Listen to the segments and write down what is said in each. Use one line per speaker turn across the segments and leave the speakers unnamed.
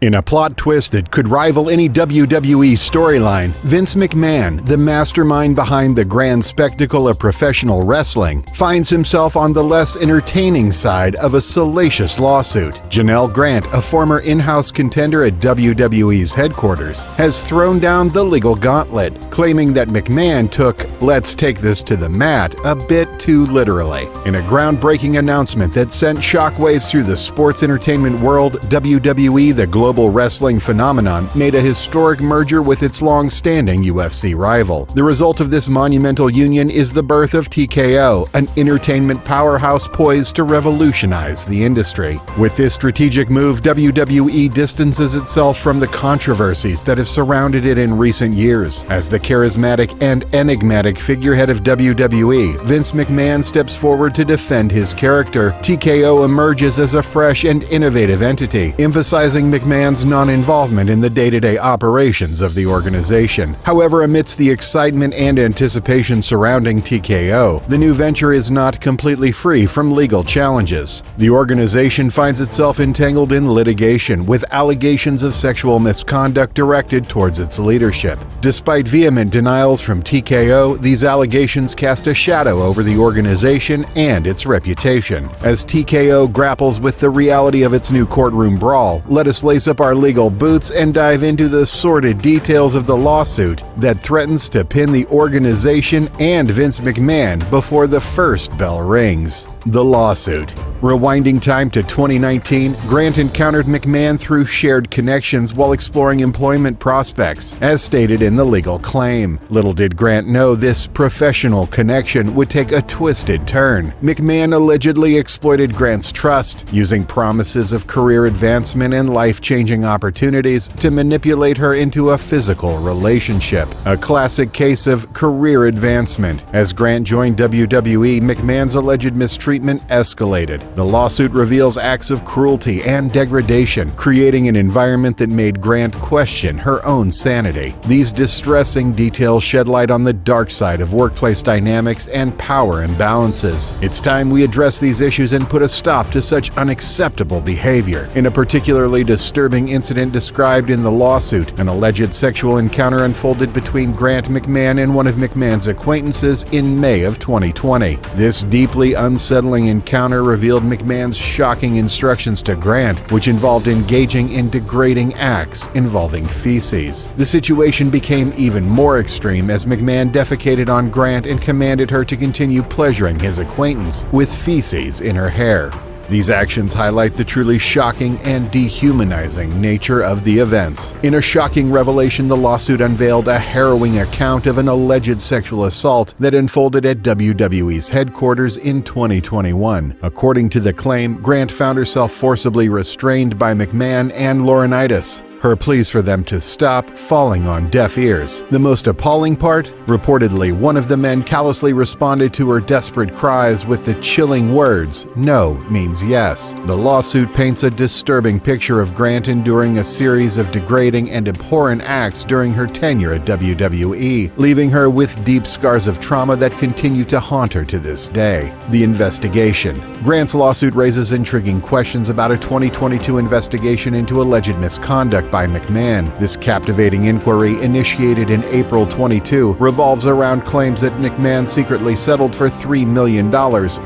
In a plot twist that could rival any WWE storyline, Vince McMahon, the mastermind behind the grand spectacle of professional wrestling, finds himself on the less entertaining side of a salacious lawsuit. Janelle Grant, a former in-house contender at WWE's headquarters, has thrown down the legal gauntlet, claiming that McMahon took "let's take this to the mat" a bit too literally. In a groundbreaking announcement that sent shockwaves through the sports entertainment world, WWE, the global wrestling phenomenon, made a historic merger with its long-standing UFC rival. The result of this monumental union is the birth of TKO, an entertainment powerhouse poised to revolutionize the industry. With this strategic move, WWE distances itself from the controversies that have surrounded it in recent years. As the charismatic and enigmatic figurehead of WWE, Vince McMahon steps forward to defend his character. TKO emerges as a fresh and innovative entity, emphasizing McMahon's non-involvement in the day-to-day operations of the organization. However, amidst the excitement and anticipation surrounding TKO, the new venture is not completely free from legal challenges. The organization finds itself entangled in litigation with allegations of sexual misconduct directed towards its leadership. Despite vehement denials from TKO, these allegations cast a shadow over the organization and its reputation. As TKO grapples with the reality of its new courtroom brawl, let us lace up our legal boots and dive into the sordid details of the lawsuit that threatens to pin the organization and Vince McMahon before the first bell rings. The lawsuit. Rewinding time to 2019, Grant encountered McMahon through shared connections while exploring employment prospects, as stated in the legal claim. Little did Grant know this professional connection would take a twisted turn. McMahon allegedly exploited Grant's trust, using promises of career advancement and life-changing opportunities to manipulate her into a physical relationship. A classic case of career advancement. As Grant joined WWE, McMahon's alleged mistreatment escalated. The lawsuit reveals acts of cruelty and degradation, creating an environment that made Grant question her own sanity. These distressing details shed light on the dark side of workplace dynamics and power imbalances. It's time we address these issues and put a stop to such unacceptable behavior. In a particularly disturbing incident described in the lawsuit, an alleged sexual encounter unfolded between Grant McMahon and one of McMahon's acquaintances in May of 2020. This deeply unsettling encounter revealed McMahon's shocking instructions to Grant, which involved engaging in degrading acts involving feces. The situation became even more extreme as McMahon defecated on Grant and commanded her to continue pleasuring his acquaintance with feces in her hair. These actions highlight the truly shocking and dehumanizing nature of the events. In a shocking revelation, the lawsuit unveiled a harrowing account of an alleged sexual assault that unfolded at WWE's headquarters in 2021. According to the claim, Grant found herself forcibly restrained by McMahon and Laurinaitis, her pleas for them to stop falling on deaf ears. The most appalling part? Reportedly, one of the men callously responded to her desperate cries with the chilling words, "No means yes." The lawsuit paints a disturbing picture of Grant enduring a series of degrading and abhorrent acts during her tenure at WWE, leaving her with deep scars of trauma that continue to haunt her to this day. The investigation. Grant's lawsuit raises intriguing questions about a 2022 investigation into alleged misconduct by McMahon. This captivating inquiry, initiated in April 22, revolves around claims that McMahon secretly settled for $3 million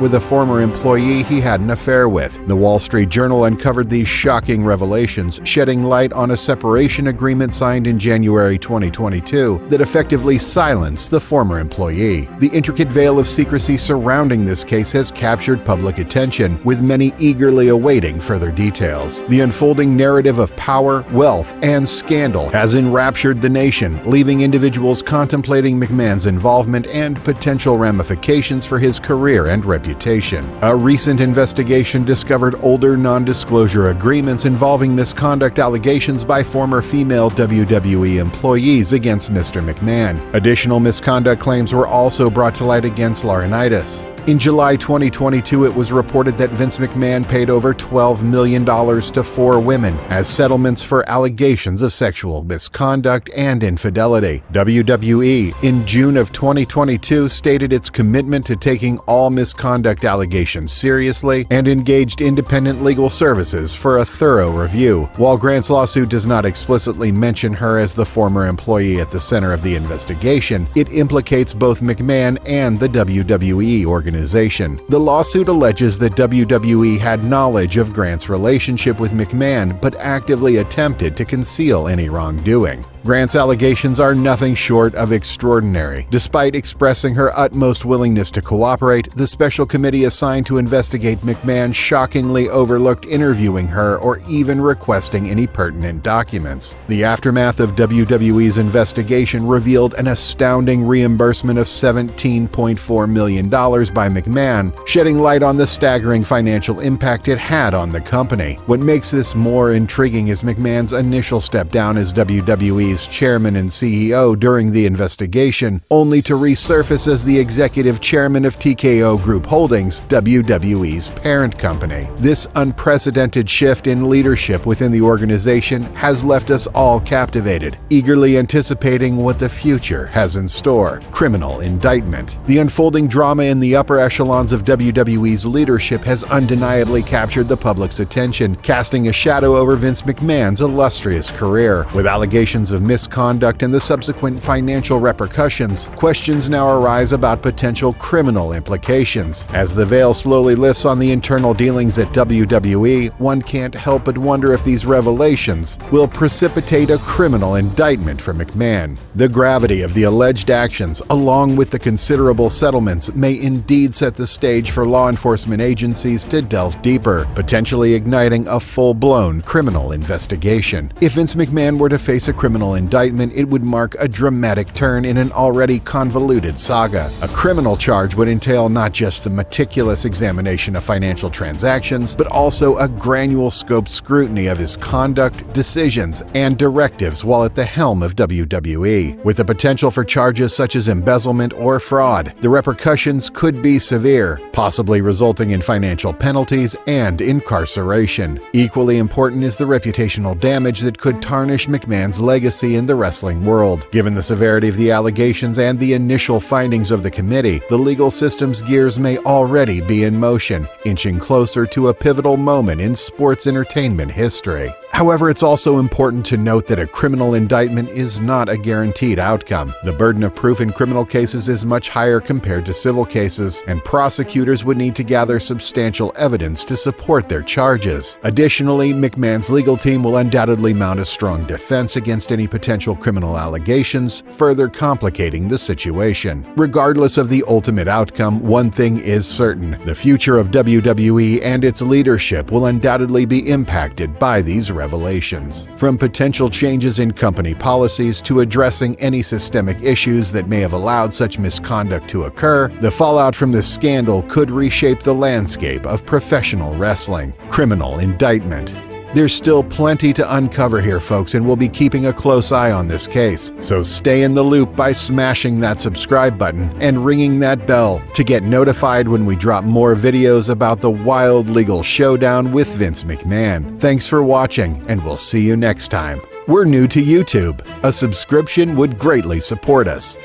with a former employee he had an affair with. The Wall Street Journal uncovered these shocking revelations, shedding light on a separation agreement signed in January 2022 that effectively silenced the former employee. The intricate veil of secrecy surrounding this case has captured public attention, with many eagerly awaiting further details. The unfolding narrative of power, wealth, and scandal has enraptured the nation, leaving individuals contemplating McMahon's involvement and potential ramifications for his career and reputation. A recent investigation discovered older non-disclosure agreements involving misconduct allegations by former female WWE employees against Mr. McMahon. Additional misconduct claims were also brought to light against Laurinaitis. In July 2022, it was reported that Vince McMahon paid over $12 million to 4 women as settlements for allegations of sexual misconduct and infidelity. WWE, in June of 2022, stated its commitment to taking all misconduct allegations seriously and engaged independent legal services for a thorough review. While Grant's lawsuit does not explicitly mention her as the former employee at the center of the investigation, it implicates both McMahon and the WWE organization. The lawsuit alleges that WWE had knowledge of Grant's relationship with McMahon but actively attempted to conceal any wrongdoing. Grant's allegations are nothing short of extraordinary. Despite expressing her utmost willingness to cooperate, the special committee assigned to investigate McMahon shockingly overlooked interviewing her or even requesting any pertinent documents. The aftermath of WWE's investigation revealed an astounding reimbursement of $17.4 million by McMahon, shedding light on the staggering financial impact it had on the company. What makes this more intriguing is McMahon's initial step down as WWE's chairman and CEO during the investigation, only to resurface as the executive chairman of TKO Group Holdings, WWE's parent company. This unprecedented shift in leadership within the organization has left us all captivated, eagerly anticipating what the future has in store. Criminal indictment. The unfolding drama in the upper echelons of WWE's leadership has undeniably captured the public's attention, casting a shadow over Vince McMahon's illustrious career. With allegations of misconduct and the subsequent financial repercussions, questions now arise about potential criminal implications. As the veil slowly lifts on the internal dealings at WWE, one can't help but wonder if these revelations will precipitate a criminal indictment for McMahon. The gravity of the alleged actions, along with the considerable settlements, may indeed set the stage for law enforcement agencies to delve deeper, potentially igniting a full-blown criminal investigation. If Vince McMahon were to face a criminal indictment, it would mark a dramatic turn in an already convoluted saga. A criminal charge would entail not just the meticulous examination of financial transactions, but also a granular scope scrutiny of his conduct, decisions, and directives while at the helm of WWE. With the potential for charges such as embezzlement or fraud, the repercussions could be severe, possibly resulting in financial penalties and incarceration. Equally important is the reputational damage that could tarnish McMahon's legacy in the wrestling world. Given the severity of the allegations and the initial findings of the committee, the legal system's gears may already be in motion, inching closer to a pivotal moment in sports entertainment history. However, it's also important to note that a criminal indictment is not a guaranteed outcome. The burden of proof in criminal cases is much higher compared to civil cases, and prosecutors would need to gather substantial evidence to support their charges. Additionally, McMahon's legal team will undoubtedly mount a strong defense against any potential criminal allegations, further complicating the situation. Regardless of the ultimate outcome, one thing is certain: the future of WWE and its leadership will undoubtedly be impacted by these revelations. From potential changes in company policies to addressing any systemic issues that may have allowed such misconduct to occur, the fallout from this scandal could reshape the landscape of professional wrestling. Criminal indictment. There's still plenty to uncover here, folks, and we'll be keeping a close eye on this case. So stay in the loop by smashing that subscribe button and ringing that bell to get notified when we drop more videos about the wild legal showdown with Vince McMahon. Thanks for watching, and we'll see you next time. We're new to YouTube. A subscription would greatly support us.